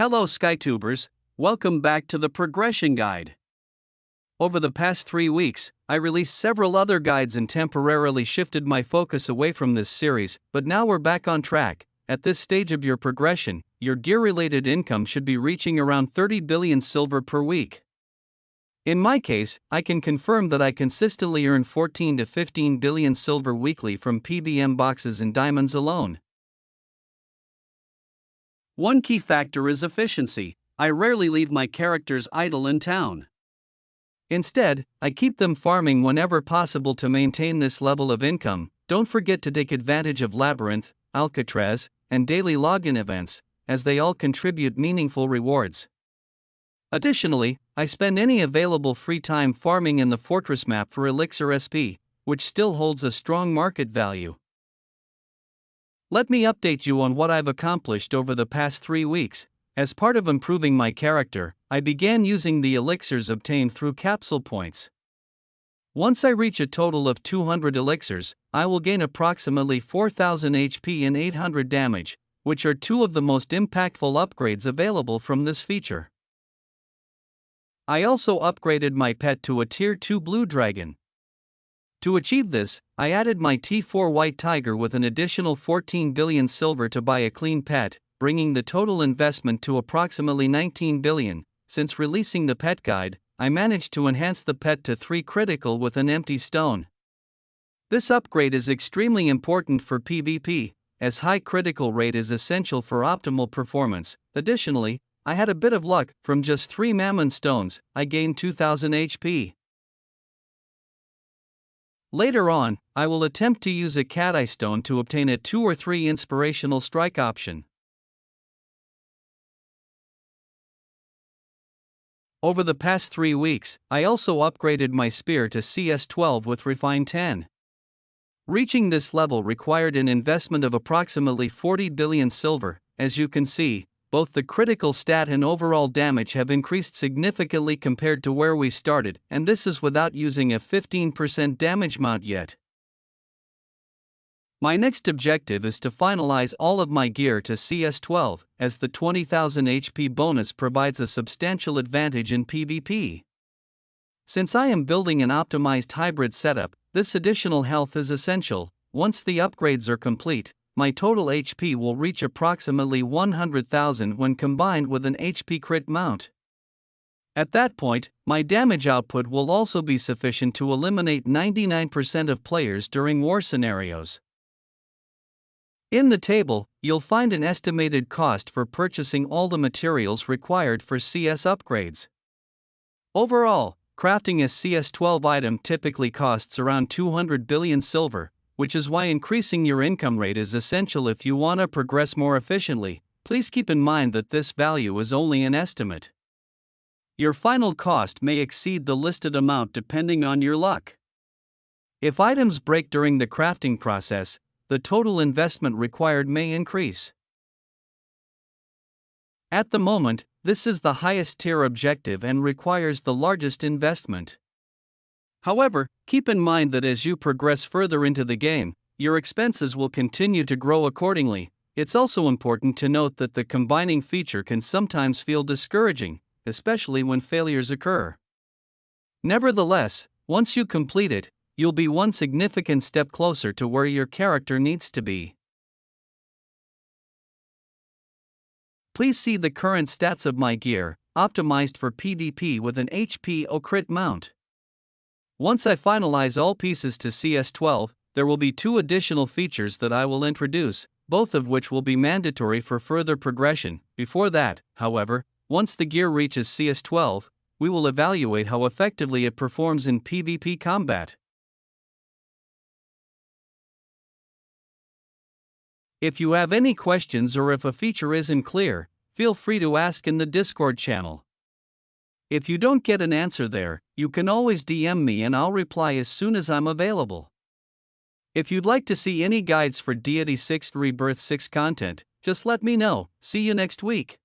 Hello SkyTubers, welcome back to the Progression Guide. Over the past 3 weeks, I released several other guides and temporarily shifted my focus away from this series, but now we're back on track. At this stage of your progression, your gear-related income should be reaching around 30 billion silver per week. In my case, I can confirm that I consistently earn 14 to 15 billion silver weekly from PVM boxes and diamonds alone. One key factor is efficiency. I rarely leave my characters idle in town. Instead, I keep them farming whenever possible to maintain this level of income. Don't forget to take advantage of Labyrinth, Alcatraz, and daily login events, as they all contribute meaningful rewards. Additionally, I spend any available free time farming in the Fortress map for Elixir SP, which still holds a strong market value. Let me update you on what I've accomplished over the past 3 weeks. As part of improving my character, I began using the elixirs obtained through capsule points. Once I reach a total of 200 elixirs, I will gain approximately 4000 HP and 800 damage, which are two of the most impactful upgrades available from this feature. I also upgraded my pet to a Tier 2 Blue Dragon. To achieve this, I added my T4 White Tiger with an additional 14 billion silver to buy a clean pet, bringing the total investment to approximately 19 billion. Since releasing the pet guide, I managed to enhance the pet to 3 critical with an empty stone. This upgrade is extremely important for PvP, as high critical rate is essential for optimal performance. Additionally, I had a bit of luck. From just 3 Mammon stones, I gained 2000 HP. Later on, I will attempt to use a cat eye stone to obtain a 2 or 3 inspirational strike option. Over the past 3 weeks, I also upgraded my spear to CS12 with Refine 10. Reaching this level required an investment of approximately 40 billion silver. As you can see, both the critical stat and overall damage have increased significantly compared to where we started, and this is without using a 15% damage mount yet. My next objective is to finalize all of my gear to CS12, as the 20,000 HP bonus provides a substantial advantage in PvP. Since I am building an optimized hybrid setup, this additional health is essential. Once the upgrades are complete, my total HP will reach approximately 100,000 when combined with an HP crit mount. At that point, my damage output will also be sufficient to eliminate 99% of players during war scenarios. In the table, you'll find an estimated cost for purchasing all the materials required for CS upgrades. Overall, crafting a CS12 item typically costs around 200 billion silver, which is why increasing your income rate is essential if you want to progress more efficiently. Please keep in mind that this value is only an estimate. Your final cost may exceed the listed amount depending on your luck. If items break during the crafting process, the total investment required may increase. At the moment, this is the highest tier objective and requires the largest investment. However, keep in mind that as you progress further into the game, your expenses will continue to grow accordingly. It's also important to note that the combining feature can sometimes feel discouraging, especially when failures occur. Nevertheless, once you complete it, you'll be one significant step closer to where your character needs to be. Please see the current stats of my gear, optimized for PvP with an HP or crit mount. Once I finalize all pieces to CS12, there will be 2 additional features that I will introduce, both of which will be mandatory for further progression. Before that, however, once the gear reaches CS12, we will evaluate how effectively it performs in PvP combat. If you have any questions or if a feature isn't clear, feel free to ask in the Discord channel. If you don't get an answer there, you can always DM me and I'll reply as soon as I'm available. If you'd like to see any guides for Deity 6 Rebirth 6 content, just let me know. See you next week.